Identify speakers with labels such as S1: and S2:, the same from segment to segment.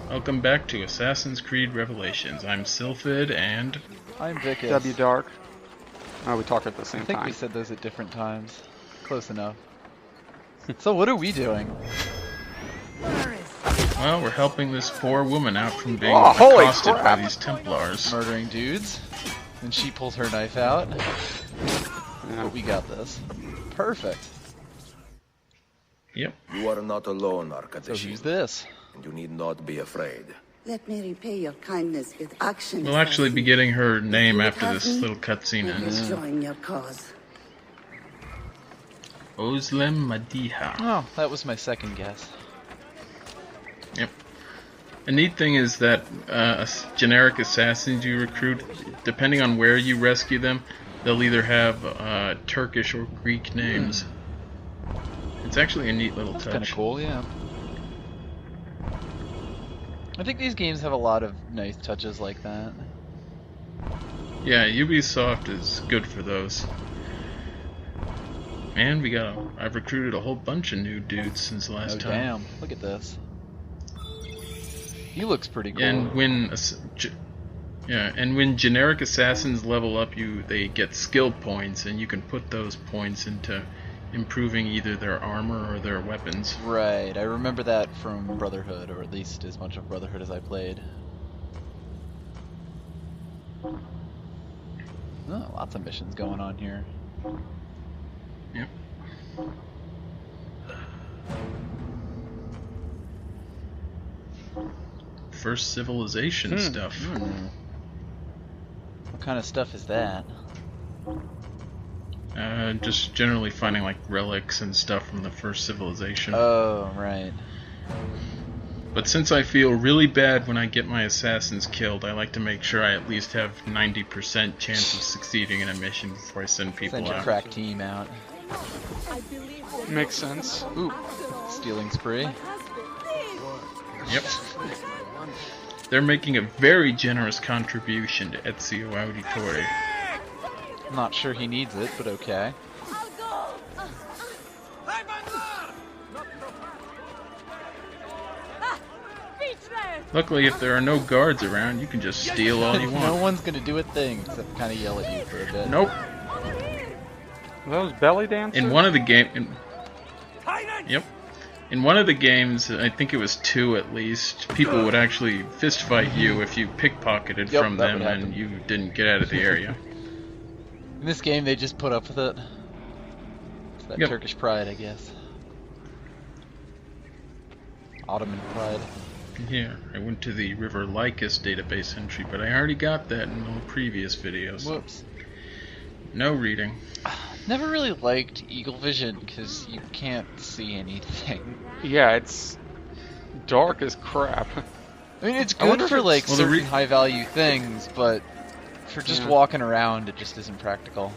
S1: Welcome back to Assassin's Creed Revelations. I'm Sylphid and...
S2: I'm Vicus.
S3: W Dark. Oh, we talked at the same
S2: I think
S3: time.
S2: we said those at different times. Close enough. So what are we doing?
S1: Well, we're helping this poor woman out from being
S3: holy
S1: accosted by
S3: crap.
S1: these Templars.
S2: Murdering dudes. And she pulls her knife out.
S3: Yeah.
S2: But we got this. Perfect.
S1: Yep.
S4: You are not alone,
S2: So
S4: Arkadeshi,
S2: who's this?
S4: and you need not be afraid.
S5: Let me repay your kindness with action.
S1: We'll actually be getting her name after
S5: Have
S1: this
S5: me?
S1: little cutscene
S5: I will
S1: ends.
S5: join your cause.
S1: Oslem Madiha.
S2: Oh, that was my second guess.
S1: Yep. A neat thing is that generic assassins you recruit, depending on where you rescue them, they'll either have Turkish or Greek names. It's actually a neat little
S2: That's
S1: touch.
S2: kind of cool, yeah. I think these games have a lot of nice touches like that.
S1: Yeah, Ubisoft is good for those. And I've recruited a whole bunch of new dudes since the last
S2: Oh
S1: time.
S2: damn! Look at this. He looks pretty cool.
S1: And when generic assassins level up, they get skill points, and you can put those points into improving either their armor or their weapons.
S2: Right, I remember that from Brotherhood, or at least as much of Brotherhood as I played. Oh, lots of missions going on here.
S1: Yep. First civilization stuff.
S2: What kind of stuff is that?
S1: Just generally finding like relics and stuff from the first civilization.
S2: Oh, right.
S1: But since I feel really bad when I get my assassins killed, I like to make sure I at least have 90% chance of succeeding in a mission before I send people
S2: Send your
S1: out.
S2: crack team out.
S3: Makes sense.
S2: Ooh, stealing spree.
S1: Yep. They're making a very generous contribution to Ezio Auditore.
S2: I'm not sure he needs it, but okay.
S1: Luckily, if there are no guards around, you can just steal all you
S2: No
S1: want.
S2: one's gonna do a thing except kind of yell at you for a bit.
S1: Nope.
S3: Are those belly dancers?
S1: In one of the Yep. In one of the games, I think it was 2 at least, people would actually fist fight you if you pickpocketed
S2: Yep,
S1: from
S2: that
S1: them
S2: would happen.
S1: and you didn't get out of the area.
S2: In this game, they just put up with it. It's that
S1: Yep.
S2: Turkish pride, I guess. Ottoman pride.
S1: Yeah, I went to the River Lycus database entry, but I already got that in the previous videos.
S2: Whoops.
S1: No reading.
S2: Never really liked Eagle Vision because you can't see anything.
S3: Yeah, it's dark as crap.
S2: I mean, it's
S3: I wonder
S2: good
S3: if
S2: for like
S1: Well, the
S2: certain high-value things, but for just
S3: Yeah.
S2: walking around, it just isn't practical.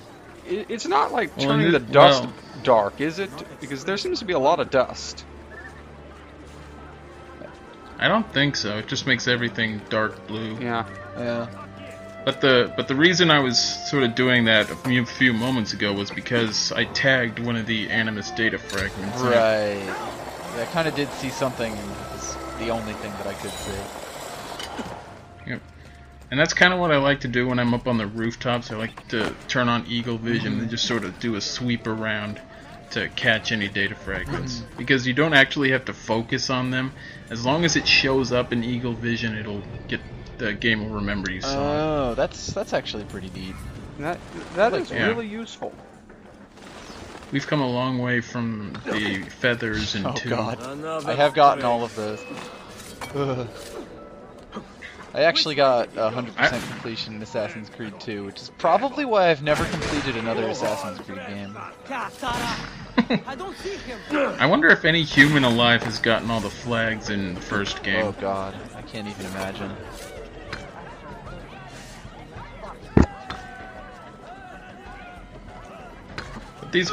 S3: It's not like
S1: Well,
S3: turning
S1: and
S3: the
S1: it-
S3: dust
S1: well-
S3: dark, is it? Because there seems to be a lot of dust.
S1: I don't think so. It just makes everything dark blue.
S3: Yeah.
S2: Yeah.
S1: But the reason I was sort of doing that a few moments ago was because I tagged one of the Animus data fragments.
S2: Right. Yeah, I kind of did see something, and it was the only thing that I could see.
S1: Yep. And that's kind of what I like to do when I'm up on the rooftops. I like to turn on Eagle Vision and just sort of do a sweep around to catch any data fragments. Because you don't actually have to focus on them. As long as it shows up in Eagle Vision, the game will remember you saw it.
S2: Oh, that's actually pretty neat.
S3: That is
S1: Yeah.
S3: really useful.
S1: We've come a long way from the feathers and
S2: Oh
S1: 2.
S2: god. I have gotten all of those. Ugh. I actually got 100% completion in Assassin's Creed 2, which is probably why I've never completed another Assassin's Creed game.
S1: I wonder if any human alive has gotten all the flags in the first game.
S2: Oh god, I can't even imagine.
S1: But these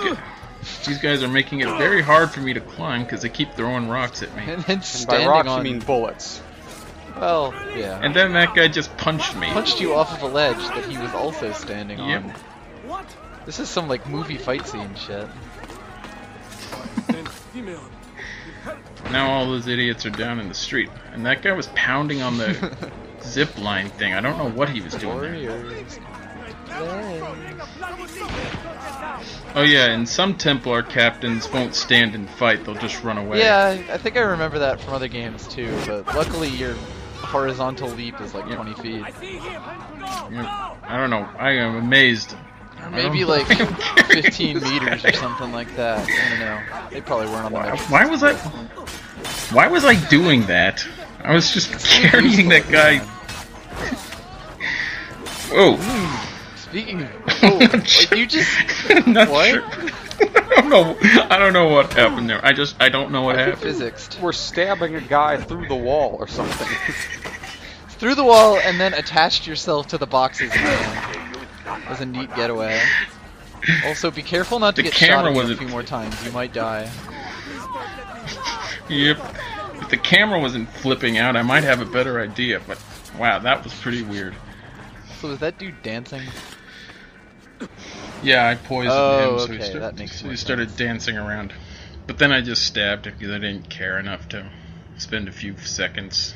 S1: guys are making it very hard for me to climb because they keep throwing rocks at me.
S2: And then
S3: And by
S2: standing
S3: rocks,
S2: on...
S3: you mean bullets.
S2: Well, yeah.
S1: And then that guy just punched me.
S2: Punched you off of a ledge that he was also standing
S1: Yep.
S2: on. This is some like movie fight scene shit.
S1: now all those idiots are down in the street. And that guy was pounding on the zip line thing. I don't know what he was doing there.
S2: Warriors.
S1: Oh yeah, and some Templar captains won't stand and fight, they'll just run away.
S2: Yeah, I think I remember that from other games too, but luckily your horizontal leap is like 20 feet.
S1: I don't know, I am amazed.
S2: Maybe like 15 meters or something like that. I don't know. They probably weren't on the map.
S1: Why was I doing that? I was just carrying that guy. Whoa.
S2: Speaking of, like you just
S1: Not
S2: what?
S1: sure. I don't know what happened there. I don't know what happened.
S2: Physics.
S3: We're stabbing a guy through the wall or something.
S2: Through the wall and then attached yourself to the boxes. That was a neat getaway. Also, be careful not to
S1: The
S2: get shot
S1: camera
S2: at
S1: wasn't-
S2: a few more times. You might die.
S1: Yep. If the camera wasn't flipping out, I might have a better idea, but wow, that was pretty weird.
S2: So was that dude dancing?
S1: Yeah, I poisoned him, so
S2: okay, that makes
S1: he
S2: more
S1: started
S2: sense.
S1: dancing around. But then I just stabbed him because I didn't care enough to spend a few seconds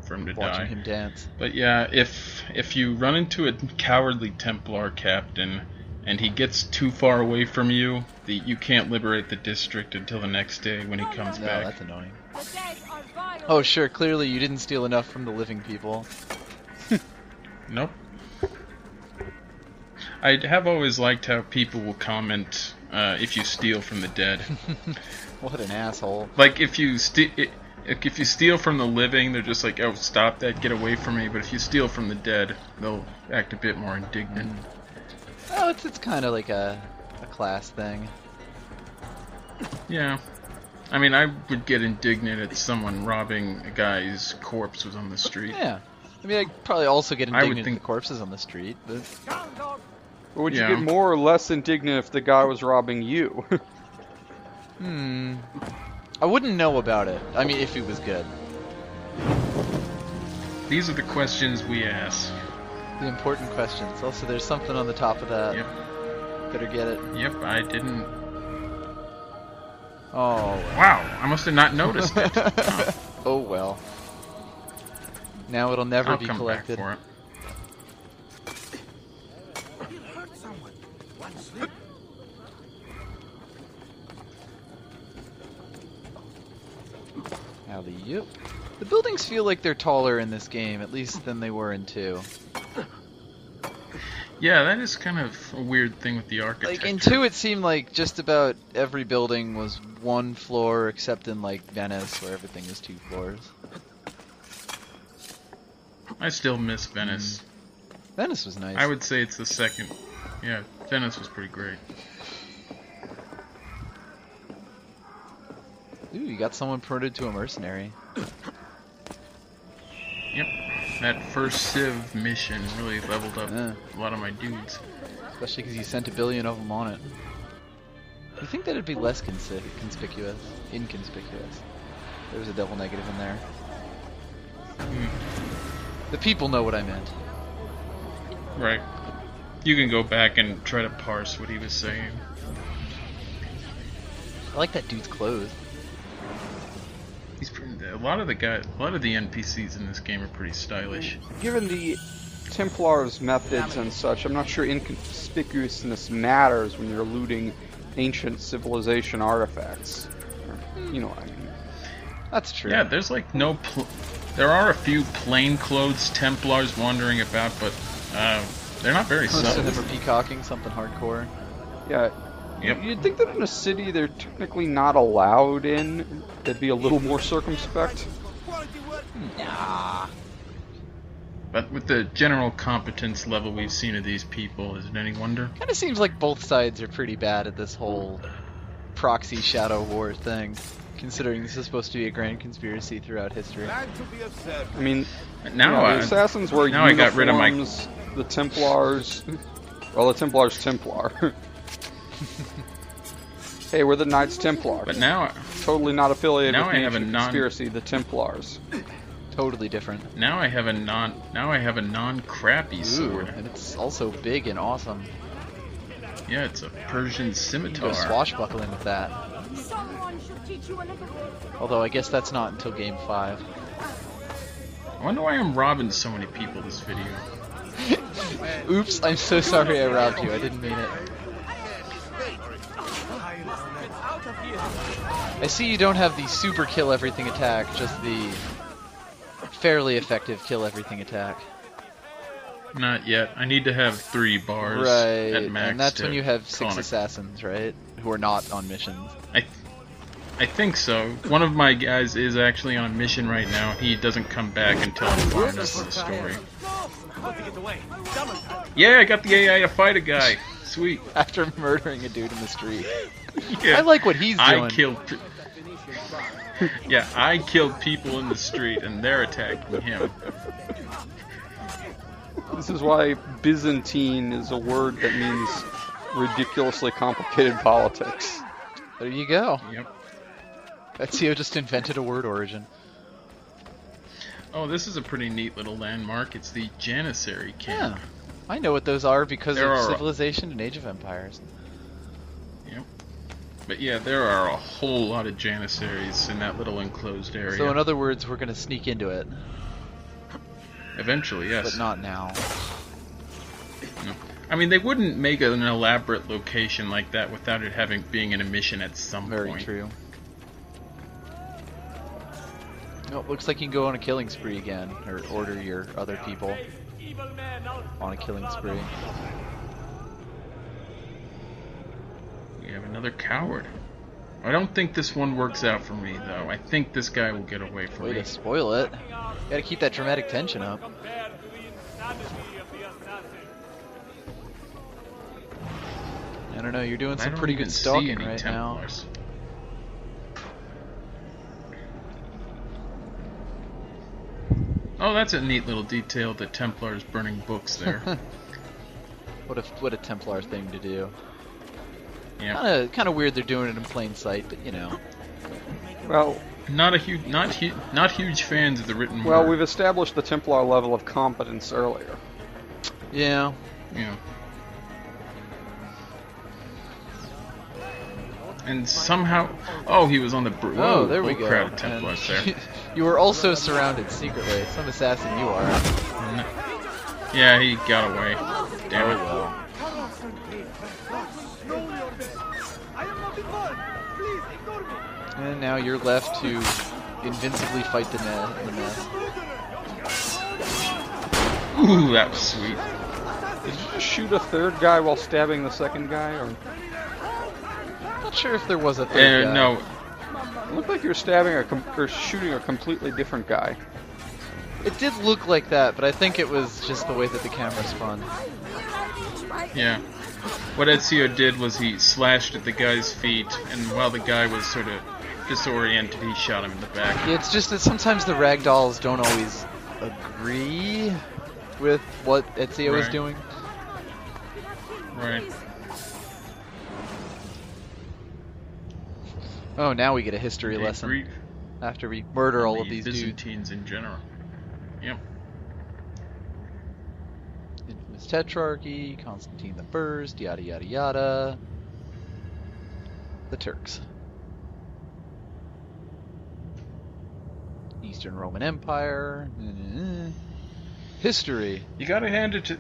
S1: for him to
S2: Watching
S1: die.
S2: him dance.
S1: But yeah, if you run into a cowardly Templar captain and he gets too far away from you, you can't liberate the district until the next day when he comes
S2: No,
S1: back.
S2: that's annoying. Oh sure, clearly you didn't steal enough from the living people.
S1: Nope. I have always liked how people will comment if you steal from the dead.
S2: What an asshole.
S1: Like if you steal from the living, they're just like, "Oh, stop that! Get away from me!" But if you steal from the dead, they'll act a bit more indignant.
S2: Oh, it's kind of like a class thing.
S1: Yeah. I mean, I would get indignant at someone robbing a guy's corpse was on the street.
S2: Yeah. I mean, I'd probably also get
S1: I would
S2: indignant at
S1: think-
S2: the corpses on the street, but...
S3: Or would you
S1: Yeah.
S3: get more or less indignant if the guy was robbing you?
S2: I wouldn't know about it. I mean, if it was good.
S1: These are the questions we ask.
S2: The important questions. Also, there's something on the top of that.
S1: Yep.
S2: Better get it.
S1: Yep, I didn't.
S2: Oh,
S1: Wow, I must have not noticed it. Huh.
S2: oh well. Now it'll never
S1: I'll
S2: be
S1: come
S2: collected.
S1: back for it.
S2: Alley-oop. The buildings feel like they're taller in this game, at least than they were in 2.
S1: Yeah, that is kind of a weird thing with the architecture.
S2: Like in 2 it seemed like just about every building was 1 floor, except in like Venice where everything is 2 floors.
S1: I still miss Venice.
S2: Venice was nice.
S1: I would say it's the second. Yeah, Venice was pretty great.
S2: Ooh, you got someone promoted to a mercenary.
S1: Yep, that first Civ mission really leveled up
S2: Yeah.
S1: a lot of my dudes.
S2: Especially because you sent 1 billion of them on it. You think that'd be less inconspicuous? There was a double negative in there. The people know what I meant.
S1: Right. You can go back and try to parse what he was saying.
S2: I like that dude's clothes.
S1: A lot of the NPCs in this game are pretty stylish.
S3: Given the Templars' methods and such, I'm not sure inconspicuousness matters when you're looting ancient civilization artifacts. You know what I mean.
S2: That's true.
S1: Yeah, there's like no. There are a few plainclothes Templars wandering about, but they're not very
S2: Most of
S1: subtle.
S2: them are peacocking something hardcore.
S3: Yeah.
S1: Yep.
S3: You'd think that in a city they're technically not allowed in. They'd be a little more circumspect.
S1: But with the general competence level we've seen of these people, is it any wonder?
S2: Kind of seems like both sides are pretty bad at this whole proxy shadow war thing, considering this is supposed to be a grand conspiracy throughout history.
S3: I mean,
S1: Now,
S3: the assassins wear
S1: now I got rid of my.
S3: uniforms, the Templars. Well, the Templars Templar. Hey, we're the Knights Templar.
S1: But now,
S3: Totally not affiliated
S1: Now
S3: with
S1: I
S3: the
S1: have a
S3: ancient
S1: non-
S3: conspiracy, the Templars.
S2: Totally different.
S1: now I have a non-crappy
S2: Ooh,
S1: sword.
S2: and it's also big and awesome.
S1: Yeah, it's a Persian
S2: You can go
S1: scimitar.
S2: swashbuckling with that.
S6: Someone should teach
S2: Although I guess that's not until game 5.
S1: I wonder why I'm robbing so many people this video.
S2: Oops, I'm so sorry I robbed you. I didn't mean it. I see you don't have the super kill everything attack, just the fairly effective kill everything attack.
S1: Not yet. I need to have 3 bars
S2: Right,
S1: at max.
S2: and that's
S1: to
S2: when you have 6
S1: call it.
S2: assassins, right? Who are not on missions.
S1: I think so. One of my guys is actually on a mission right now. He doesn't come back until I'm far enough in the story. Yeah, I got the AI to fight a guy. Sweet.
S2: After murdering a dude in the street.
S1: Yeah.
S2: I like what he's doing.
S1: I killed people in the street, and they're attacking him.
S3: This is why Byzantine is a word that means ridiculously complicated politics.
S2: There you go.
S1: Yep.
S2: Ezio just invented a word origin.
S1: Oh, this is a pretty neat little landmark. It's the Janissary camp.
S2: Yeah. I know what those are because
S1: There
S2: of
S1: are-
S2: Civilization and Age of Empires.
S1: Yep. But yeah, there are a whole lot of Janissaries in that little enclosed area.
S2: So in other words, we're gonna sneak into it,
S1: Eventually, yes.
S2: but not now.
S1: No. I mean, they wouldn't make an elaborate location like that without it being in a mission at some
S2: Very
S1: point.
S2: true. Oh, looks like you can go on a killing spree again, or order your other people on a killing spree.
S1: We have another coward. I don't think this one works out for me, though. I think this guy will get away from
S2: Way
S1: me.
S2: to spoil it. Gotta keep that dramatic tension up. I don't know, you're doing
S1: I
S2: some
S1: don't
S2: pretty
S1: even
S2: good
S1: see
S2: stalking
S1: any
S2: right now.
S1: Templars. Oh, that's a neat little detail. The Templars burning books there.
S2: What a Templar thing to do.
S1: Yeah.
S2: Kind of weird they're doing it in plain sight, but you know.
S3: Well,
S1: Not huge fans of the written
S3: well,
S1: word.
S3: we've established the Templar level of competence earlier.
S2: Yeah.
S1: Yeah. And somehow, oh, he was on the
S2: Oh, there we go.
S1: crowd of Templars
S2: And
S1: there.
S2: you were also surrounded secretly. Some assassin you are.
S1: Yeah, he got away. Damn it.
S2: well. And now you're left to invincibly fight the mess.
S1: Ooh, that was sweet.
S3: Did you just shoot a third guy while stabbing the second guy? Or
S2: Not sure if there was a third guy.
S1: No,
S3: it looked like you were stabbing or shooting a completely different guy.
S2: It did look like that, but I think it was just the way that the camera spun.
S1: yeah. What Ezio did was he slashed at the guy's feet, and while the guy was sort of disoriented, he shot him in the back.
S2: Yeah, it's just that sometimes the ragdolls don't always agree with what Ezio is
S1: Right.
S2: doing.
S1: Right.
S2: Oh, now we get a history
S1: They
S2: lesson
S1: agree-
S2: after we murder all
S1: the
S2: of these dudes.
S1: Byzantines in general. Yep.
S2: Infamous Tetrarchy, Constantine the First, yada yada yada. The Turks. Eastern Roman Empire. History.
S1: You gotta hand it to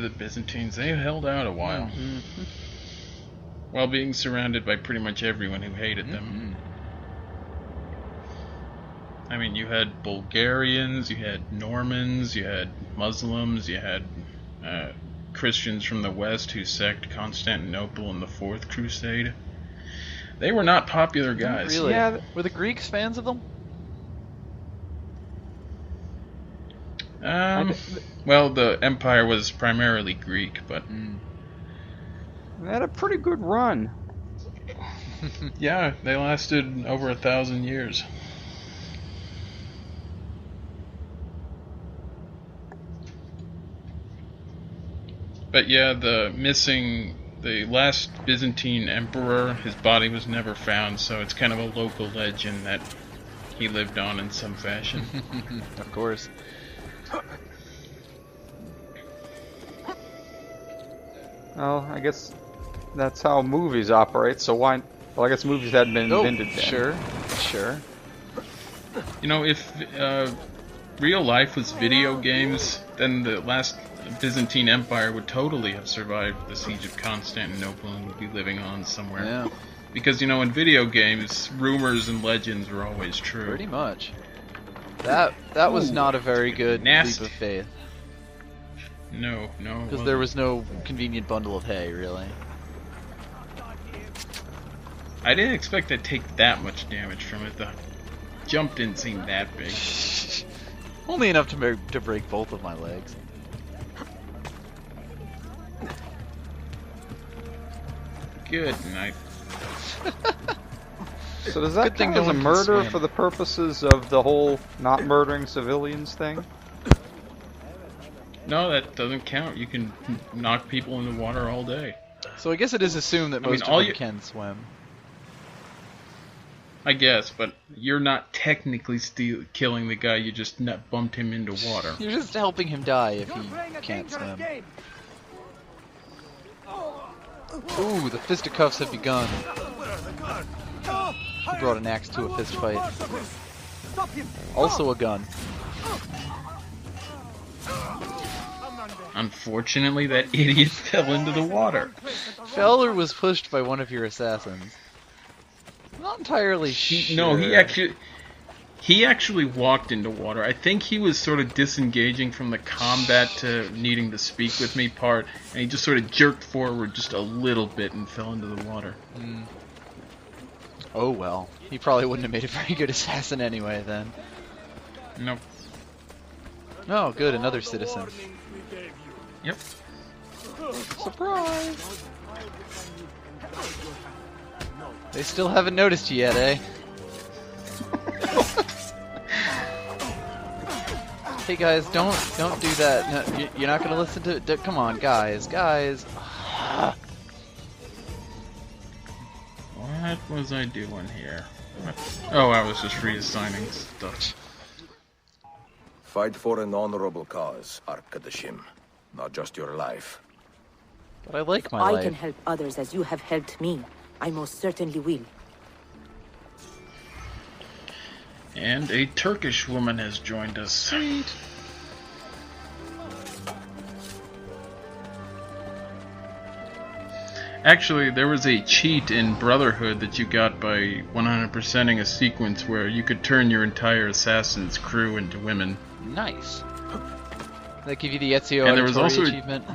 S1: the Byzantines. They held out a while,
S2: Mm-hmm.
S1: while being surrounded by pretty much everyone who hated them.
S2: Mm-hmm.
S1: I mean, you had Bulgarians, you had Normans, you had Muslims, you had Christians from the West who sacked Constantinople in the Fourth Crusade. They were not popular guys.
S2: Really?
S3: Yeah,
S2: Were the Greeks fans of them?
S1: Well, the empire was primarily Greek, but
S3: They had a pretty good run.
S1: yeah, they lasted over 1,000 years. But yeah, the last Byzantine emperor, his body was never found, so it's kind of a local legend that he lived on in some fashion.
S2: Of course.
S3: Well, I guess that's how movies operate. So why Well, I guess movies hadn't been invented then.
S2: Sure.
S1: You know, if real life was video games, then the last Byzantine Empire would totally have survived the siege of Constantinople and would be living on somewhere.
S2: Yeah,
S1: Because, you know, in video games, rumors and legends were always true.
S2: pretty much. That was not a very good
S1: Nasty.
S2: leap of faith.
S1: No.
S2: Because there was no convenient bundle of hay, really.
S1: I didn't expect to take that much damage from it. The jump didn't seem that big.
S2: Only enough to break both of my legs.
S1: Good night.
S3: So does that
S2: Good thing
S3: count as
S2: no
S3: a
S2: one can
S3: murder
S2: swim.
S3: for the purposes of the whole not murdering civilians thing?
S1: No, that doesn't count. You can knock people in the water all day.
S2: So I guess it is assumed that
S1: I mean,
S2: most
S1: all
S2: of them
S1: you-
S2: can swim.
S1: I guess, but you're not technically killing the guy. You just bumped him into water.
S2: You're just helping him die if he can't swim. Ooh, the fisticuffs have begun. He brought an axe to a fist fight. Also a gun.
S1: Unfortunately, that idiot fell into the water.
S2: Feller was pushed by one of your assassins. Not entirely sure.
S1: No, he actually walked into water. I think he was sort of disengaging from the combat to needing to speak with me part, and he just sort of jerked forward just a little bit and fell into the water.
S2: Oh well. He probably wouldn't have made a very good assassin anyway then.
S1: Nope.
S2: Oh, good, another citizen.
S1: Yep.
S2: Surprise! They still haven't noticed you yet, eh? Hey guys, don't do that. No, you're not gonna listen to. Come on, guys.
S1: What was I doing here? Oh, I was just reassigning stuff.
S4: Fight for an honorable cause, Arkadashim. Not just your life.
S2: But I like my
S6: I
S2: life.
S6: can help others as you have helped me. I most certainly will.
S1: And a Turkish woman has joined us.
S2: Sweet.
S1: Actually, there was a cheat in Brotherhood that you got by 100%ing a sequence where you could turn your entire assassin's crew into women.
S2: Nice. That give you the Ezio
S1: And there was
S2: Auditory
S1: also a-
S2: achievement.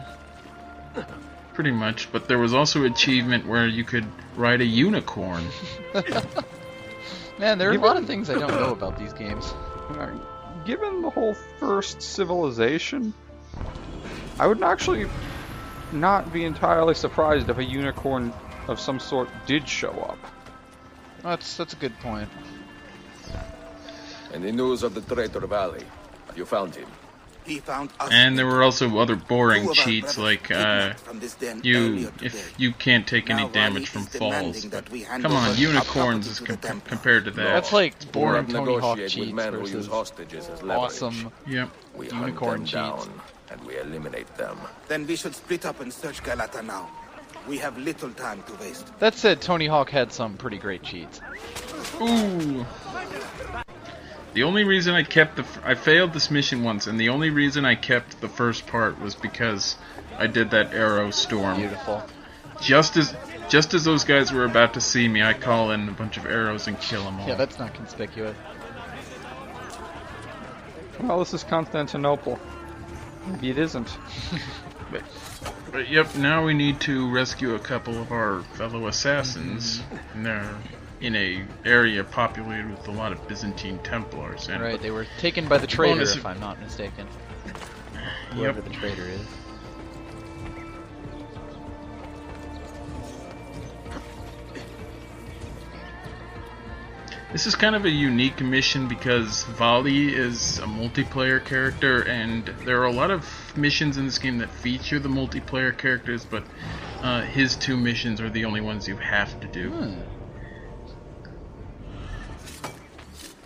S1: Pretty much, but there was also an achievement where you could ride a unicorn.
S2: Man, there are a lot of things I don't know about these games.
S3: Given the whole first civilization, I would actually not be entirely surprised if a unicorn of some sort did show up.
S2: That's a good point.
S4: Any news of the Traitor Valley? Have you found him?
S7: He found us.
S1: And there were also other boring
S7: Two of our
S1: cheats
S7: brothers
S1: like
S7: kidnapped from this den
S1: you
S7: earlier today.
S1: if you can't take any
S7: Now
S1: damage
S7: Raleigh
S1: from
S7: is demanding
S1: falls.
S7: that we hand
S1: Come
S7: over
S1: on,
S7: our
S1: unicorns
S7: property
S1: is
S7: to the Templar.
S1: compared to that.
S2: That's like
S4: Or
S2: boring Tony Hawk
S4: negotiate with
S2: cheats
S4: men who use
S2: versus
S4: hostages as leverage.
S2: awesome.
S1: Yep.
S4: We
S2: unicorn
S4: hunt them
S2: cheats.
S4: down, and we eliminate them.
S7: Then we should split up and search Galata now. We have little time to waste.
S2: That said, Tony Hawk had some pretty great cheats.
S1: Ooh. The only reason I kept I failed this mission once, and the only reason I kept the first part was because I did that arrow storm.
S2: Beautiful.
S1: Just as those guys were about to see me, I call in a bunch of arrows and kill them all.
S2: Yeah, that's not conspicuous.
S3: Well, this is Constantinople. Maybe it isn't.
S1: But yep, now we need to rescue a couple of our fellow assassins. And they're in a area populated with a lot of Byzantine Templars. And
S2: Right, they were taken by the traitor,
S1: bonus-
S2: if I'm not mistaken.
S1: Yep.
S2: Whoever the traitor is.
S1: This is kind of a unique mission because Vali is a multiplayer character, and there are a lot of missions in this game that feature the multiplayer characters, but his two missions are the only ones you have to do.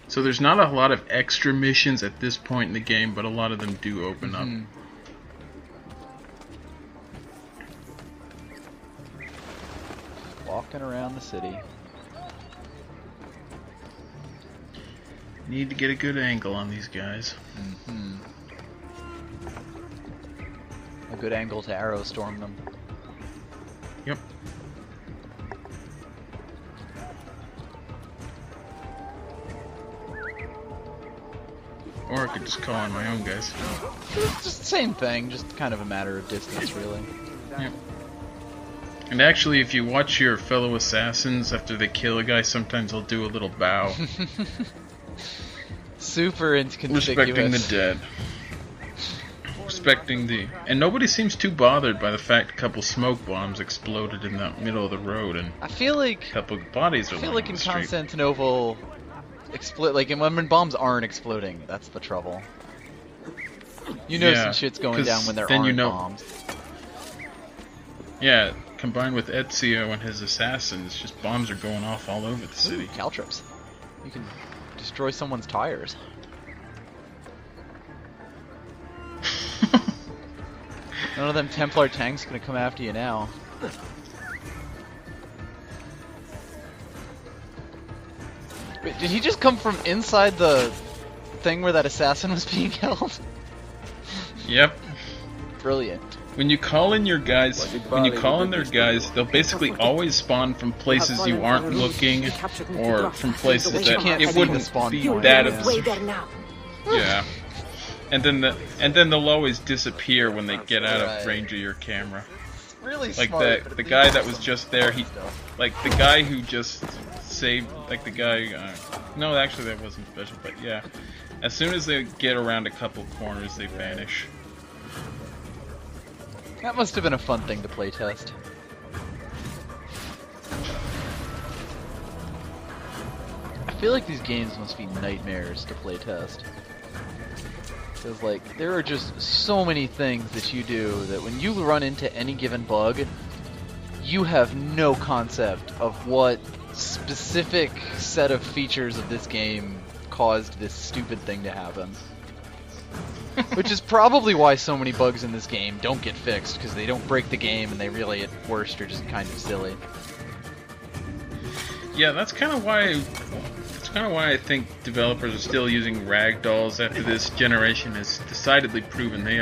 S1: So there's not a lot of extra missions at this point in the game, but a lot of them do open up.
S2: Walking around the city.
S1: Need to get a good angle on these guys.
S2: A good angle to arrow storm them.
S1: Yep. Or I could just call on my own guys.
S2: It's just the same thing, just kind of a matter of distance, really.
S1: Yep. And actually, if you watch your fellow assassins after they kill a guy, sometimes they'll do a little bow.
S2: Super inconspicuous.
S1: Respecting the dead. Respecting the... And nobody seems too bothered by the fact a couple smoke bombs exploded in the middle of the road and
S2: I feel like
S1: a couple bodies are
S2: I feel
S1: lying
S2: like
S1: on
S2: in
S1: the street.
S2: Constantinople, when bombs aren't exploding, that's the trouble. You know
S1: Yeah,
S2: some shit's going
S1: 'cause
S2: down when there
S1: then
S2: aren't
S1: you know-
S2: bombs.
S1: Yeah, combined with Ezio and his assassins, just bombs are going off all over the city.
S2: Ooh, caltrips. You can destroy someone's tires. None of them Templar tanks gonna come after you now. Wait, did he just come from inside the thing where that assassin was being held?
S1: Yep.
S2: Brilliant.
S1: When you call in your guys, they'll basically always spawn from places you aren't looking, or from places
S2: That you
S1: that
S2: can't
S1: it
S2: see
S1: wouldn't
S2: the spawn
S1: be
S2: point.
S1: that
S2: Yeah.
S6: Way there now.
S1: Yeah. And then they'll always disappear when they get out
S2: Right.
S1: of range of your camera.
S2: Really
S1: Like
S2: smart. but
S1: the
S2: it
S1: guy
S2: beats
S1: that was
S2: some
S1: just there,
S2: stuff.
S1: like the guy who just saved, like the guy, no, actually that wasn't special, but yeah. As soon as they get around a couple corners, they vanish.
S2: That must have been a fun thing to playtest. I feel like these games must be nightmares to playtest. Because, like, there are just so many things that you do that when you run into any given bug, you have no concept of what specific set of features of this game caused this stupid thing to happen. Which is probably why so many bugs in this game don't get fixed, because they don't break the game and they really, at worst, are just kind of silly.
S1: Yeah, that's kind of why I think developers are still using ragdolls after this generation has decidedly proven they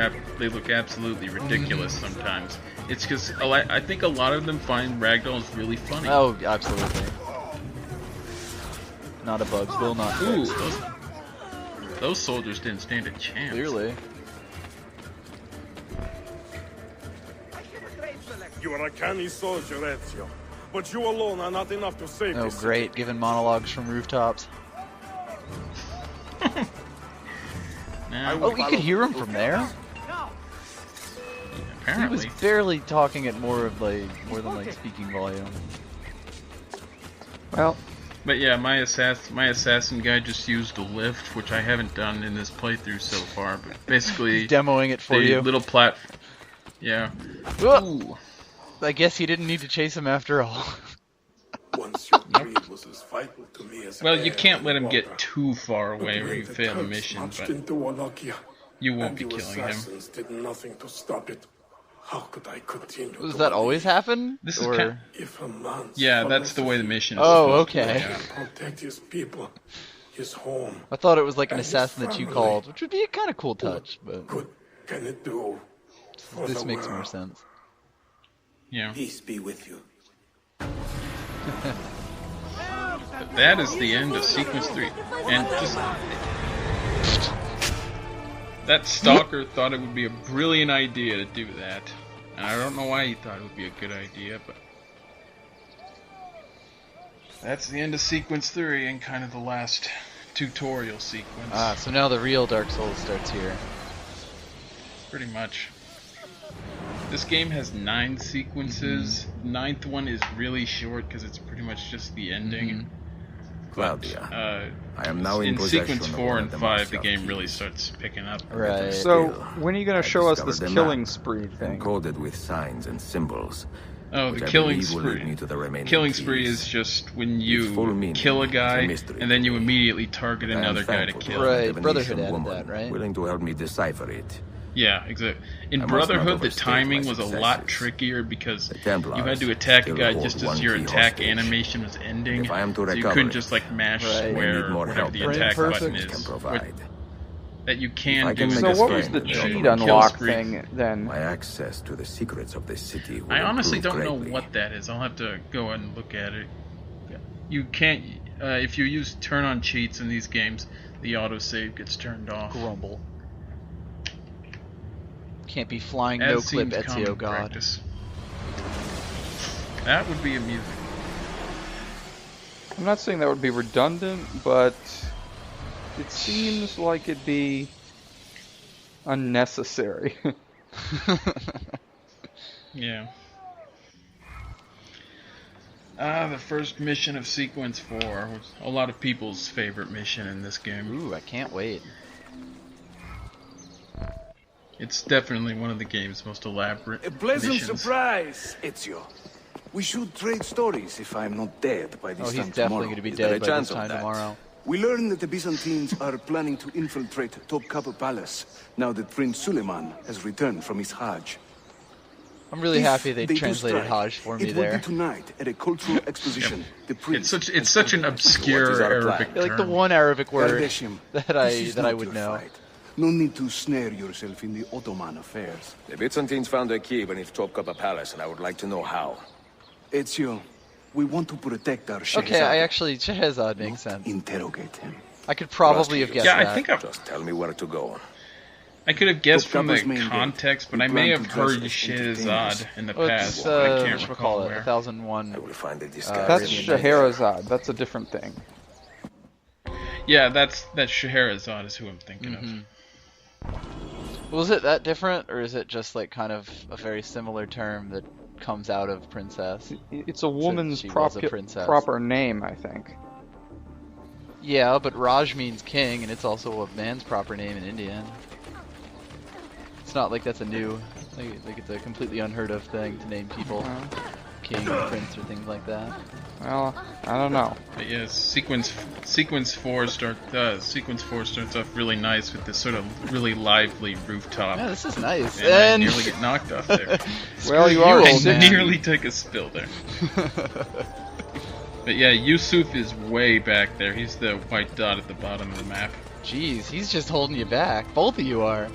S1: look absolutely ridiculous sometimes. It's because I think a lot of them find ragdolls really funny.
S2: Oh, absolutely. Not a bugs, will not
S1: Ooh,
S2: fix.
S1: those soldiers didn't stand a chance.
S2: Clearly.
S8: You are a canny soldier, Ezio. But you alone are not enough to save
S2: Oh,
S8: this
S2: great, giving monologues from rooftops.
S1: Now,
S2: Oh, you could hear him from there? He
S1: apparently.
S2: was barely talking at more than like speaking volume.
S3: Well,
S1: But yeah, my assassin guy just used a lift, which I haven't done in this playthrough so far. But basically,
S2: He's demoing it for
S1: the
S2: you.
S1: little platform. Yeah.
S2: Whoa!
S1: Ooh.
S2: I guess he didn't need to chase him after all.
S8: Once your creed was as vital to me as
S1: Well, you
S8: air
S1: can't let
S8: and
S1: him get
S8: water.
S1: too far away
S8: The
S1: where
S8: way
S1: you
S8: the
S1: fail the
S8: Turks
S1: mission,
S8: marched
S1: but
S8: into Wallachia,
S1: you won't
S8: and
S1: be
S8: you
S1: killing him.
S8: assassins did nothing to stop it. How could I continue?
S2: Does
S8: to
S2: that always
S8: believe?
S2: happen?
S1: This is
S2: Or...
S1: kind
S8: If a man
S1: Yeah, that's the way the mission is.
S2: Oh,
S1: supposed to
S2: okay.
S1: be, yeah.
S8: protect his people, his home,
S2: I thought it was like an
S8: And his
S2: assassin that you
S8: family.
S2: called, which would be a kind of cool touch, but
S8: good can it do for
S2: this
S8: the
S2: makes
S8: world?
S2: more sense.
S1: Yeah.
S7: Peace be with you.
S1: But that is the end of Sequence 3. And just... That stalker thought it would be a brilliant idea to do that. And I don't know why he thought it would be a good idea, but... That's the end of Sequence 3 and kind of the last tutorial sequence.
S2: Ah, so now the real Dark Souls starts here.
S1: Pretty much. This game has 9 sequences. The 9th one is really short because it's pretty much just the ending.
S4: Claudia, I am now in
S1: In
S4: possession
S1: sequence
S4: of
S1: 4
S4: one
S1: and
S4: of the
S1: 5, the
S4: Marshal
S1: game
S4: keys.
S1: really starts picking up.
S2: Right.
S3: so
S4: Still,
S3: when are you going
S4: I
S3: to show us
S4: discovered
S3: this
S4: a
S3: killing
S4: map,
S3: spree thing?
S4: encoded with signs and symbols.
S1: Oh,
S4: which
S1: the
S4: I
S1: killing
S4: believe will lead
S1: spree.
S4: me to the remaining
S1: Killing spree
S4: keys.
S1: is just when
S4: Its full
S1: you
S4: meaning
S1: kill a
S4: is a
S1: guy
S4: mystery
S1: and then you
S4: to me.
S1: immediately target
S4: I am
S1: another guy to
S4: thankful
S1: kill.
S4: for
S2: Right,
S4: the
S2: Brotherhood
S4: Venetian
S2: added
S4: woman
S2: that, right?
S4: willing to help me decipher it.
S1: Yeah, exactly. In
S4: I must not
S1: Brotherhood, the
S4: overstate
S1: timing
S4: my
S1: was a lot
S4: successes.
S1: trickier because
S4: The Templars
S1: you had to attack a
S4: still
S1: guy
S4: hold
S1: just
S4: one
S1: as your
S4: key
S1: attack
S4: hostage.
S1: animation was ending.
S4: If I am to
S1: So you
S4: recover
S1: couldn't
S4: it,
S1: just like mash
S2: Right.
S4: They
S1: square
S4: need more
S1: or whatever
S4: help
S1: the
S4: than
S1: attack
S3: Perfect.
S1: button
S4: can
S1: is.
S4: provide.
S1: That you
S4: If
S1: can
S4: I
S1: do
S4: can
S1: in
S4: make
S3: So
S1: this
S3: what
S4: a
S3: was
S1: game.
S3: the
S4: friend,
S3: cheat
S4: kill
S3: unlock
S1: spree.
S3: thing then?
S4: My access to the secrets of this city will
S1: I honestly
S4: improve
S1: don't know
S4: greatly.
S1: what that is. I'll have to go and look at it. You can't, if you use turn on cheats in these games, the autosave gets turned off.
S2: Grumble. Can't be flying
S1: As
S2: no clip
S1: seems common
S2: Ezio God.
S1: practice. That would be amusing.
S3: I'm not saying that would be redundant, but it seems like it'd be unnecessary.
S1: Yeah. The first mission of Sequence 4 was a lot of people's favorite mission in this game.
S2: Ooh, I can't wait.
S1: It's definitely one of the game's most elaborate
S7: A pleasant
S1: missions.
S7: surprise, Ezio. We should trade stories if I'm not dead by this
S2: Oh, he's
S7: time
S2: definitely
S7: tomorrow.
S2: going to be
S4: Is there
S2: dead
S4: a
S2: by
S4: chance
S2: this
S4: of
S2: time
S4: that?
S2: tomorrow.
S7: We learn that the Byzantines are planning to infiltrate Topkapi Palace now that Prince Suleiman has returned from his Hajj.
S2: I'm really
S7: If
S2: happy they
S7: do
S2: translated
S7: strike,
S2: Hajj for me
S7: it will
S2: there.
S7: be tonight at a cultural exposition. The prince
S1: It's such an obscure
S4: What is our plan?
S1: Arabic
S2: Yeah, like the
S1: term.
S2: one Arabic word
S7: Ardeshim,
S2: that
S7: this is
S2: I
S7: not
S2: would
S7: your
S2: know.
S7: fight. No need to snare yourself in the Ottoman affairs.
S4: The Byzantines found a key beneath Topkapi Palace, and I would like to know how.
S7: Ezio, we want to protect our Shehzad.
S2: Okay, I actually Shehzad makes sense.
S7: Interrogate him.
S2: I could probably have guessed
S1: Yeah,
S2: that.
S1: I think
S4: Just tell me where to go.
S1: I could have guessed from the
S7: Topkapi's main gate.
S1: context, but
S7: We
S1: I may
S7: plan
S1: have
S7: to dress
S1: heard
S7: as
S1: Shehzad
S7: entertainers.
S1: in the
S2: Oh,
S1: past,
S2: it's
S1: but I can't recall
S2: whatchamacallit,
S1: where.
S2: 1001.
S4: I will find a
S3: That's
S4: disguise.
S2: Arabian Nights.
S3: Scheherazade. That's a different thing.
S1: Yeah, that's Scheherazade is who I'm thinking
S2: Mm-hmm. Was it that different, or is it just like kind of a very similar term that comes out of princess?
S3: It's a woman's
S2: she was a princess.
S3: proper name, I think.
S2: Yeah, but Raj means king, and it's also a man's proper name in Indian. It's not like that's a new, like it's a completely unheard of thing to name people king or prince or things like that.
S3: Well, I don't know.
S1: But yeah, sequence four starts off really nice with this sort of really lively rooftop.
S2: Yeah, this is nice.
S1: And I
S2: And
S1: nearly get knocked off there.
S3: Well, you
S2: you,
S3: are
S2: old
S1: I
S2: man.
S3: sick.
S1: nearly took a spill there. But yeah, Yusuf is way back there. He's the white dot at the bottom of the map.
S2: Jeez, he's just holding you back. Both of you are.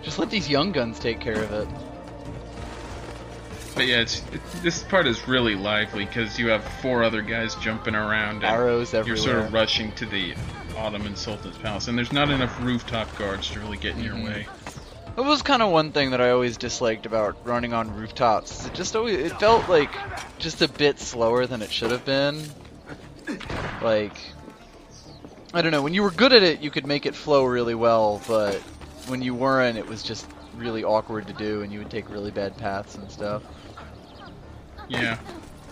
S2: Just let these young guns take care of it.
S1: But yeah, this part is really lively because you have 4 other guys jumping around. And
S2: Arrows
S1: You're sort
S2: everywhere.
S1: of rushing to the Ottoman Sultan's palace, and there's not enough rooftop guards to really get in your way.
S2: It was kind of one thing that I always disliked about running on rooftops. It felt like just a bit slower than it should have been. Like, I don't know, when you were good at it, you could make it flow really well, but when you weren't, it was just really awkward to do, and you would take really bad paths and stuff.
S1: Yeah,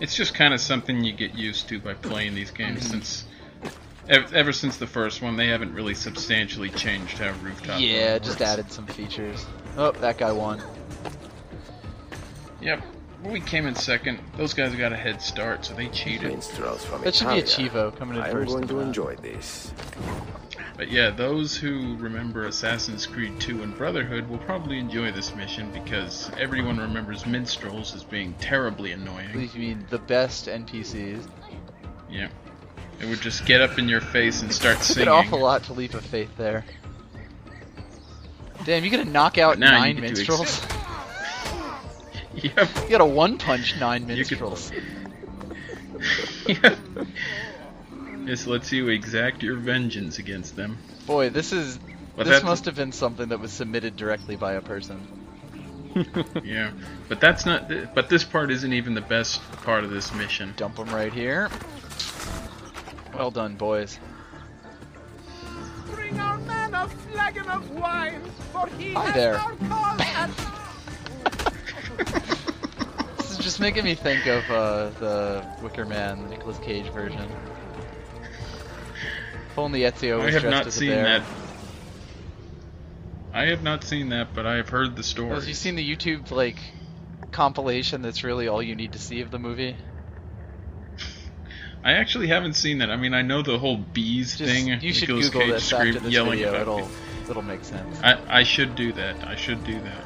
S1: it's just kind of something you get used to by playing these games since ever since the first one. They haven't really substantially changed how rooftop.
S2: Yeah,
S1: works.
S2: just added some features. Oh, that guy won.
S1: Yep, we came in second. Those guys got a head start, so they cheated.
S4: Minstrels from
S2: That should be a
S4: Italia.
S2: Chivo coming in
S4: I am
S2: first.
S4: going
S2: in
S4: to
S2: that.
S4: enjoy this.
S1: But yeah, those who remember Assassin's Creed 2 and Brotherhood will probably enjoy this mission because everyone remembers minstrels as being terribly annoying.
S2: You mean the best NPCs?
S1: Yeah. It would just get up in your face and start
S2: Took
S1: singing.
S2: an awful lot to leap of faith there. Damn, you gotta knock out
S1: But now you
S2: 9
S1: get to
S2: minstrels?
S1: Yep.
S2: You gotta one-punch 9
S1: You could-
S2: minstrels.
S1: Yep. This lets you exact your vengeance against them.
S2: Boy, this
S1: But
S2: must have been something that was submitted directly by a person.
S1: Yeah. But that's not. But this part isn't even the best part of this mission.
S2: Dump them right here. Well done, boys.
S8: Bring our man a flagon of wine, for he
S2: Hi
S8: has
S2: there.
S8: our cause at
S2: This is just making me think of the Wicker Man, the Nicolas Cage version. If only Ezio
S1: I
S2: was
S1: have
S2: dressed
S1: not
S2: as a
S1: seen
S2: bear.
S1: that. I have not seen that, but I have heard the story.
S2: Have you seen the YouTube like compilation that's really all you need to see of the movie?
S1: I actually haven't seen that. I mean, I know the whole bees
S2: Just,
S1: thing.
S2: you should
S1: Nicolas
S2: Google
S1: Cage
S2: this after this
S1: yelling
S2: video.
S1: about
S2: It'll
S1: it.
S2: That'll make sense.
S1: I should do that. I should do that.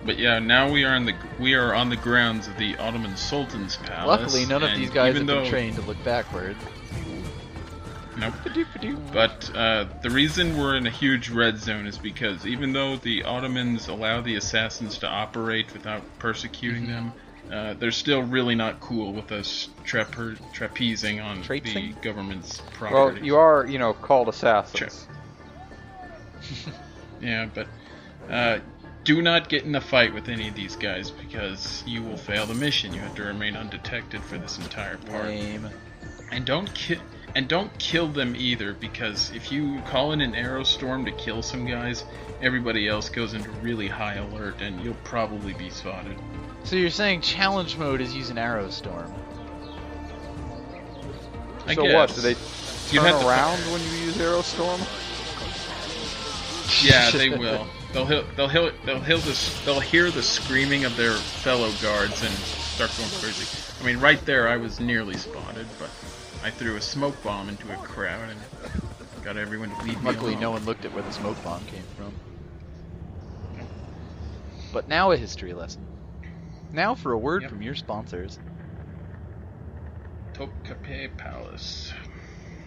S1: But yeah, now we are on the grounds of the Ottoman Sultan's palace.
S2: Luckily, none of
S1: and
S2: these guys
S1: even
S2: have been
S1: though-
S2: trained to look backward.
S1: Nope. But the reason we're in a huge red zone is because even though the Ottomans allow the assassins to operate without persecuting them, they're still really not cool with us trapezing on the government's property.
S3: Well, you are, you know, called assassins.
S1: Yeah, but do not get in a fight with any of these guys because you will fail the mission. You have to remain undetected for this entire part.
S2: Lame.
S1: And don't kill them either, because if you call in an arrow storm to kill some guys, everybody else goes into really high alert and you'll probably be spotted.
S2: So you're saying challenge mode is using Arrow Storm?
S1: I
S3: So
S1: guess.
S3: what? Do they
S1: You
S3: turn
S1: have to
S3: around when you use Arrow Storm?
S1: Yeah, they will. They'll hear the screaming of their fellow guards and start going crazy. I mean, right there, I was nearly spotted, but I threw a smoke bomb into a crowd and got everyone to leave me
S2: Luckily,
S1: alone.
S2: no one looked at where the smoke bomb came from. But now a history lesson. Now for a word from your sponsors.
S1: Topkapi Palace.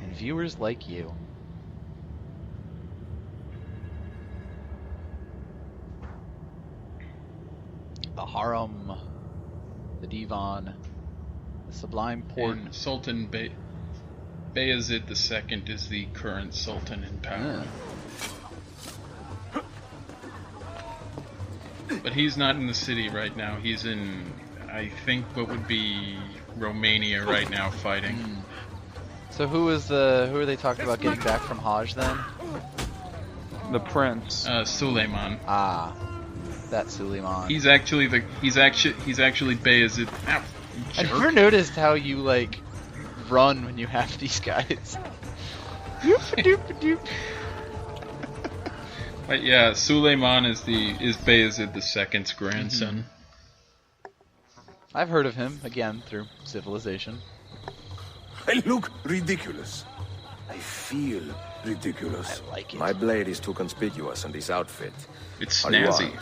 S2: And viewers like you. The Harem, the Divan, the Sublime Porte.
S1: And Sultan Bayezid II is the current sultan in power. But he's not in the city right now. He's in, I think, what would be Romania right now fighting.
S2: So who are they talking about getting back from Hajj then?
S3: The prince.
S1: Suleiman.
S2: Ah, that Suleiman.
S1: He's actually Bayezid. Ow, you
S2: I
S1: jerk.
S2: never noticed how you like run when you have these guys.
S1: But yeah, Suleiman is Bayezid II's grandson.
S2: I've heard of him again through Civilization.
S7: I look ridiculous. I feel ridiculous.
S2: I like it.
S4: My blade is too conspicuous in this outfit.
S1: It's
S4: Are you
S1: snazzy.
S4: armed?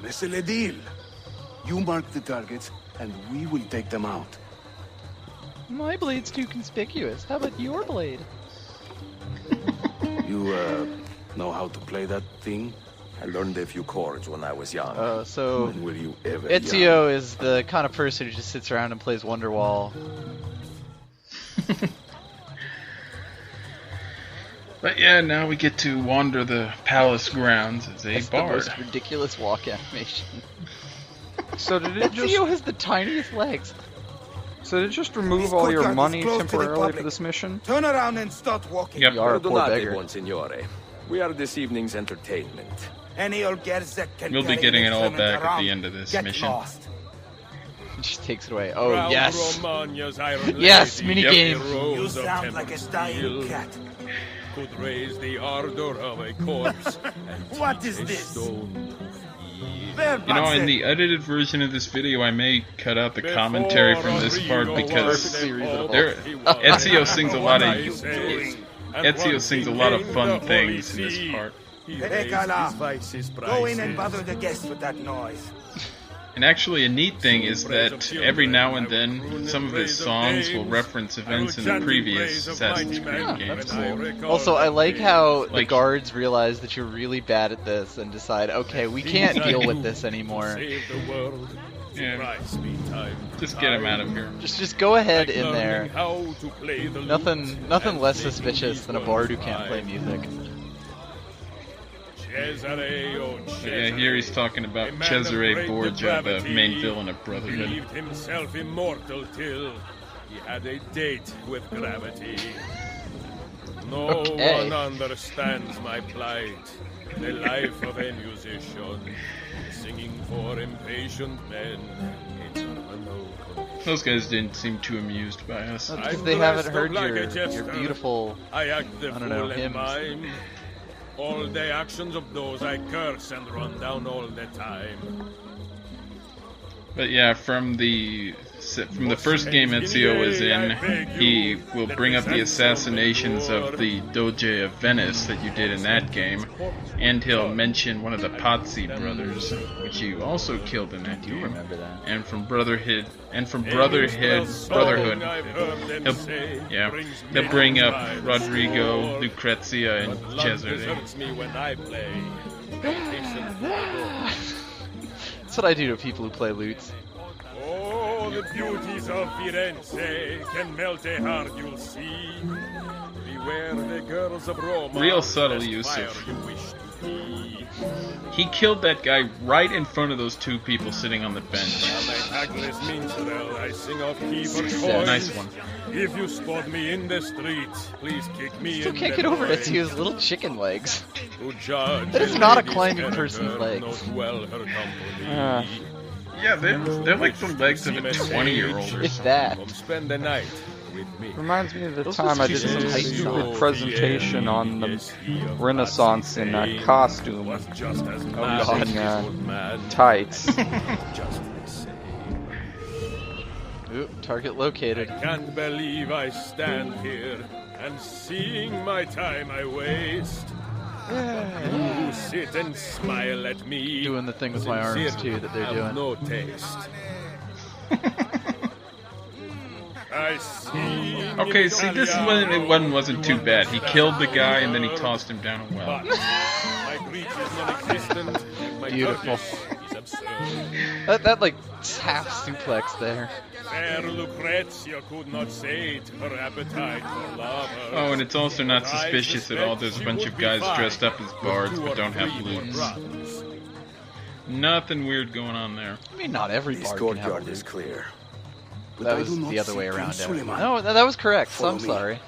S7: Laissez le deal. You mark the targets, and we will take them out.
S2: My blade's too conspicuous. How about your blade?
S7: You, know how to play that thing?
S4: I learned a few chords when I was young.
S2: So
S7: When will you ever
S2: Ezio is the kind of person who just sits around and plays Wonderwall.
S1: But yeah, now we get to wander the palace grounds as a
S2: It's the
S1: bard.
S2: most ridiculous walk animation.
S3: So did it just
S2: Ezio has the tiniest legs.
S3: remove
S7: This
S3: all your
S7: courtyard is
S3: money
S7: closed to the
S3: temporarily for
S7: public.
S3: this mission?
S7: Turn around and start walking.
S1: Yep.
S2: You are a poor
S4: Perdonate,
S2: beggar.
S4: buon signore. We are this evening's entertainment.
S7: Any old Gerzek can
S1: We'll be
S7: carry
S1: getting
S7: an
S1: it all
S7: instrument
S1: back at
S7: around.
S1: the end of this
S7: Get
S1: mission.
S7: lost.
S2: He just takes it away. Oh,
S8: Proud
S2: yes.
S8: Romagna's iron
S2: Yes,
S8: lady,
S2: minigame.
S8: every rose
S7: You
S8: of
S7: sound like a
S8: Temple
S7: dying
S8: steel
S7: cat.
S8: Could raise the ardor of a corpse. and
S7: What
S8: teach
S7: is
S8: a
S7: this?
S8: stone to feel.
S1: You know, in the edited version of this video, I may cut out the commentary from this part because Ezio sings a lot of Ezio sings a lot of fun things in this part.
S7: Go in and bother the guests with that noise.
S1: And actually, a neat thing is that every now and then, some of his songs will reference events in the previous Assassin's Creed games.
S2: Also, I like how the
S1: Like-
S2: guards realize that you're really bad at this and decide, okay, we can't deal with this anymore.
S8: Save the world.
S1: Yeah.
S8: Price me time.
S1: Just get him out of here.
S2: Just go ahead
S8: Like
S2: in there.
S8: learning how to play the lute
S2: Nothing
S8: and
S2: less
S8: making
S2: suspicious than a
S8: these
S2: bard who
S8: words
S2: can't play
S8: rhyme.
S2: music.
S8: Cesare, oh
S1: Yeah,
S8: Cesare,
S1: here he's talking about
S8: a man of
S1: Cesare
S8: great
S1: Borgia, the
S8: depravity,
S1: main villain of Brotherhood.
S8: believed himself immortal till he had a date with gravity. No
S2: Okay.
S8: one understands my plight. The life of a musician, singing for impatient men. It's no
S1: Those guys didn't seem too amused by us.
S2: That's because
S8: I'm
S2: they haven't
S8: dressed
S2: heard
S8: up like a
S2: your
S8: jester.
S2: beautiful...
S8: I act the
S2: I don't
S8: fool
S2: know,
S8: and
S2: hymns.
S8: mime. All the actions of those I curse and run down all the time.
S1: But yeah, from the from the first game Ezio was in, he will bring up the assassinations of the Doge of Venice that you did in that game, and he'll mention one of the Pazzi brothers, which you also killed in that game.
S2: Remember that?
S1: And from Brotherhood, he'll bring up Rodrigo, Lucrezia, and Cesare.
S2: That's what I do to people who play loots.
S8: Oh, the beauties of Firenze can melt a heart, you'll see. Beware the girls of Roma.
S1: Real subtle, Yusuf. He killed that guy right in front of those two people sitting on the bench. Nice one.
S8: If you spot me in the streets, please kick me
S2: Still
S8: in
S2: can't
S8: the
S2: get over
S8: brain.
S2: Ezio's little chicken legs.
S8: That
S2: That is not a climbing person's legs.
S1: Yeah, they're like the legs of a 20-year-old or
S2: If
S1: something.
S2: that.
S8: Come spend the night with me.
S3: Reminds me of the
S2: Those
S3: time
S2: were
S3: I did some
S2: stupid
S3: stupid presentation on the Renaissance in costume
S8: Was just as
S3: using
S8: mad.
S3: tights.
S2: Oop, target located.
S8: Can't believe I stand here and seeing my time I waste. You who sit and smile at me.
S2: Doing the thing with my arms
S8: sincerely
S2: too that they're
S8: have
S2: doing.
S8: No taste. I see.
S1: Okay, see, this one wasn't too bad. He killed the guy and then he tossed him down a well.
S8: My Greek is non-existent. My
S2: Beautiful.
S8: Turkish is absurd.
S2: That like half suplex there.
S8: Fair Lucrezia could not sate her appetite for lovers.
S1: Oh, and it's also not suspicious at all. There's a bunch of guys dressed up as bards but don't have loots. Nothing weird going on there.
S2: I mean, not every
S4: This
S2: bard can have a
S4: courtyard is
S2: loot.
S4: clear.
S2: That was the other way around. No, that was correct. So I'm sorry.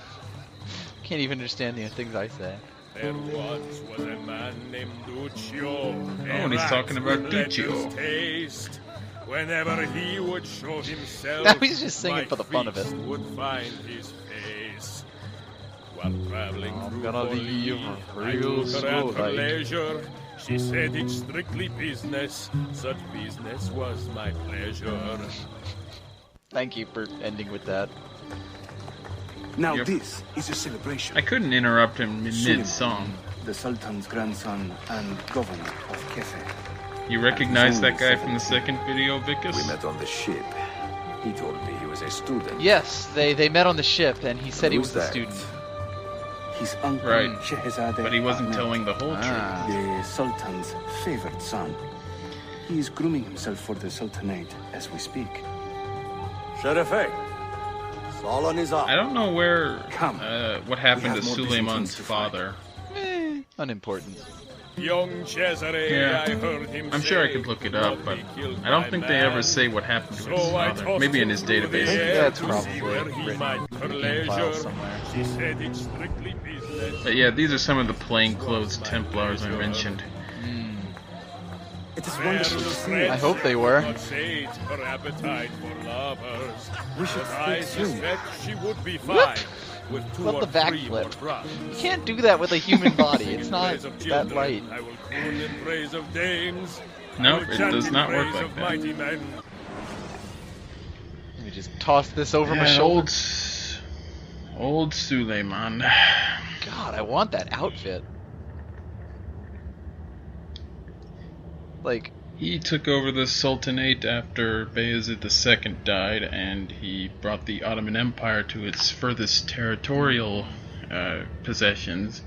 S2: Can't even understand the things I say.
S8: There once was a man named Duccio.
S1: Oh, and he's talking about Duccio.
S8: Taste. Whenever he would show himself,
S2: Now he's just singing
S8: my
S2: for the fun of it.
S8: feast would find his face. While traveling
S2: I'm
S8: through
S2: gonna
S8: Bolivia,
S2: leave
S8: I
S2: real
S8: took her
S2: slow,
S8: at her
S2: like.
S8: leisure. She said it's strictly business. Such business was my pleasure.
S2: Thank you for ending with that.
S7: Now
S1: Yep.
S7: this is a celebration.
S1: I couldn't interrupt him mid-song.
S7: The Sultan's grandson and governor of Kefe.
S1: You recognize that guy from the second video, Vicus?
S4: We met on the ship. He told me he was a student.
S2: Yes, they met on the ship, and he said he
S4: Who's
S2: was a
S4: that?
S2: student.
S7: His uncle
S1: Right.
S7: Shehzade
S1: But he wasn't
S7: Ahmed,
S1: telling the whole truth.
S7: the Sultan's favored son. He is grooming himself for the Sultanate as we speak.
S4: Sherife, Solon is up.
S1: I don't know where,
S7: Come.
S1: what happened
S7: We
S1: to
S7: have more
S1: Suleiman's
S7: Byzantines to fight.
S1: father.
S2: Unimportant.
S8: Young Cesare,
S1: Yeah.
S8: I heard him
S1: I'm sure I
S8: say,
S1: could look it up, but
S8: "Nobody killed
S1: I don't
S8: my
S1: think they
S8: man."
S1: ever say what happened to his
S8: So I
S1: father.
S8: tossed
S1: Maybe in
S8: him
S1: his
S8: through the
S1: database.
S8: air
S2: That's
S8: to
S2: probably
S8: see where he
S2: written
S8: might
S2: in
S8: her
S2: the game file
S8: leisure.
S2: somewhere.
S8: She said it's strictly business.
S1: But yeah, these are some of the plainclothes Templars I mentioned.
S7: It is
S8: Fair
S7: wonderful to see.
S8: Lucrezia
S2: I hope they were.
S8: could not sate her appetite for lovers.
S7: We should
S8: But I
S7: speak soon.
S8: suspect she would be fine with two
S2: What
S8: or
S2: the
S8: three more
S2: backflip?
S8: brothers.
S2: You can't do that with a human body. It's
S8: In
S2: not
S8: praise of
S2: that
S8: children,
S2: light.
S8: I will croon in praise of dames.
S1: No,
S8: I will
S1: it
S8: chant
S1: does
S8: in
S1: not work
S8: praise
S1: like
S8: of
S1: that.
S8: mighty men.
S2: Let me just toss this over my
S1: Yeah,
S2: shoulder.
S1: old Suleiman.
S2: God, I want that outfit. Like,
S1: He took over the Sultanate after Bayezid II died, and he brought the Ottoman Empire to its furthest territorial possessions.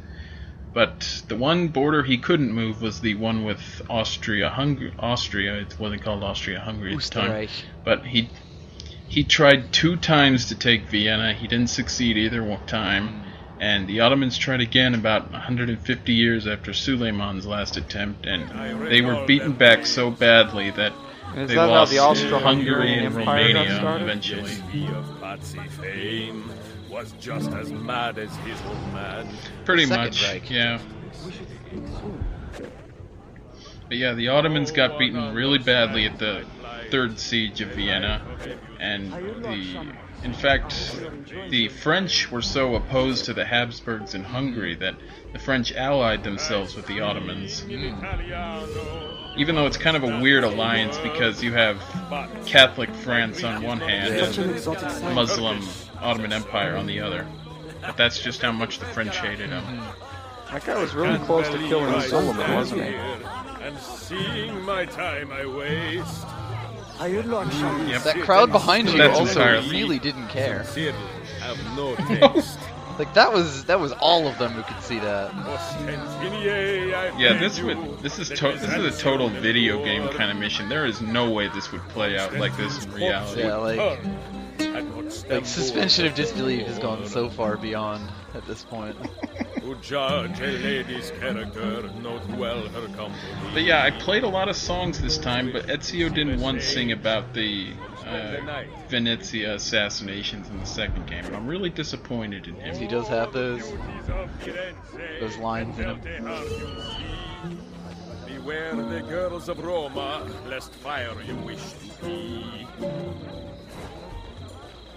S1: But the one border he couldn't move was the one with Austria-Hungary. Austria, it wasn't called Austria-Hungary at the time.
S2: Österreich.
S1: But he tried 2 times to take Vienna. He didn't succeed either one time. And the Ottomans tried again about 150 years after Suleiman's last attempt, and they were beaten back so badly that
S3: Is
S1: they
S3: that how
S1: lost
S3: the
S1: Hungary
S3: Austro-Hungarian
S1: and
S3: Empire got
S1: Romania
S3: started?
S1: eventually.
S8: He of Pazzi fame was just as mad as his old man.
S1: Pretty
S2: Second
S1: much,
S2: Reich.
S1: yeah. But yeah, the Ottomans got beaten really badly at the Third Siege of Vienna, and the In fact, the French were so opposed to the Habsburgs in Hungary that the French allied themselves with the Ottomans. Even though it's kind of a weird alliance because you have Catholic France on one hand and Muslim Ottoman Empire on the other. But that's just how much the French hated him.
S3: That guy was really close to killing Suleiman, wasn't he?
S8: And seeing my time I waste.
S1: Yep.
S2: That crowd behind you
S1: That's
S2: also
S1: entirely-
S2: really didn't care.
S8: Sincerely, have no taste.
S2: Like that was all of them who could see that.
S1: Yeah, this is a total video game kind of mission. There is no way this would play out like this in reality.
S2: Yeah, like suspension of disbelief has gone so far beyond at this point.
S8: Who judge a lady's character, note well her company.
S1: But yeah, I played a lot of songs this time, but Ezio didn't once sing about the Venezia assassinations in the second game, and I'm really disappointed in him.
S2: He does have those lines in him.
S8: Beware the girls of Roma, lest fire you wish to be.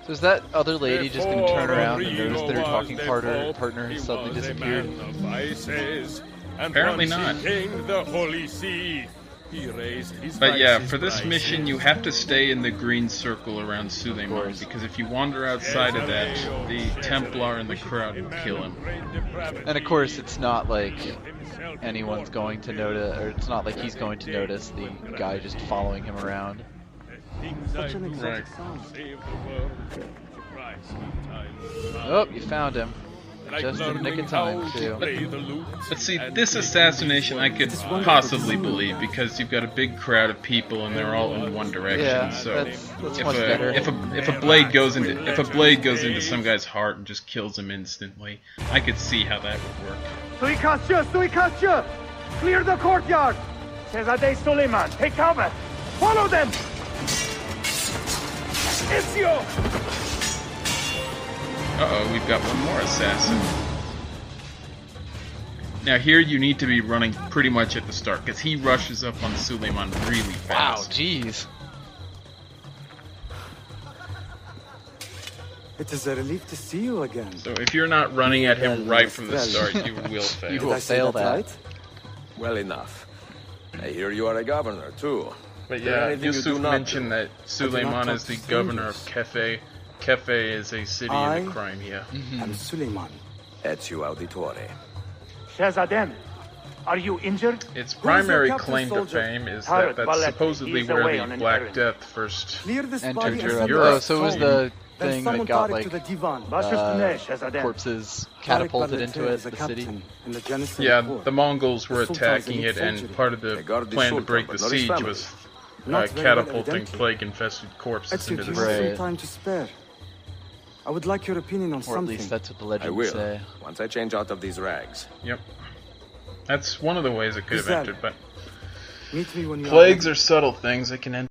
S2: So is that other lady just gonna turn around and notice that her talking partner has suddenly disappeared?
S1: Apparently not.
S8: The Holy See. He raised his
S1: But yeah,
S8: vices
S1: for this
S8: bright.
S1: mission you have to stay in the green circle around Suleiman, because if you wander outside of that, the Templar and the crowd will kill him.
S2: And of course, it's not like anyone's going to notice, or it's not like he's going to notice the guy just following him around.
S1: Right.
S2: Oh, you found him. Just in the nick of time, too.
S1: But see, this assassination I could possibly believe, because you've got a big crowd of people and they're all in one direction.
S2: Yeah,
S1: so
S2: that's
S1: if
S2: much better.
S1: if a blade goes into some guy's heart and just kills him instantly, I could see how that would work.
S9: Suikatcha! Clear the courtyard! Cesade Suleiman, take cover! Follow them! Ezio!
S1: Uh-oh, we've got one more assassin. Now here you need to be running pretty much at the start, because he rushes up on Suleiman really
S2: Wow,
S1: fast.
S2: jeez.
S9: It is a relief to see you again.
S1: So if you're not running at him right from the start, you will fail.
S2: You will fail that.
S4: Well enough. I hear you are a governor, too.
S1: But
S4: Is there
S1: yeah,
S4: anything you
S1: Yusuf
S4: do not
S1: mentioned that Suleiman is the governor of Kefe. Kefe is a city in the Crimea.
S9: I'm Suleiman.
S4: Ezio Auditore.
S9: Shazadem, are you injured?
S1: Its primary
S9: captain,
S1: claim to
S9: soldier?
S1: fame is
S9: Pirate
S1: that that's
S9: Balletti.
S1: supposedly
S9: He's
S1: where
S9: away
S1: the
S9: on an
S1: Black
S9: errand.
S1: Death first
S9: Clear this
S2: Entered
S9: body and
S2: Europe.
S9: send
S1: Europe.
S2: Oh, so it was the
S9: Then
S2: thing
S9: summon
S2: that got
S9: Tariq
S2: like
S9: to the divan. Shazadem.
S2: corpses catapulted into it, the city.
S1: Yeah, the Mongols were attacking it, and part of the plan to break the siege was catapulting plague-infested corpses into the city.
S2: Right.
S9: time to spare. I would like your opinion on
S2: Or at least that's what the
S4: I
S2: legends
S4: will,
S2: say.
S4: once I change out of these rags.
S1: Yep. That's one of the ways it could have
S9: Giselle,
S1: entered, but
S9: Meet me when you
S1: plagues are subtle things that can enter.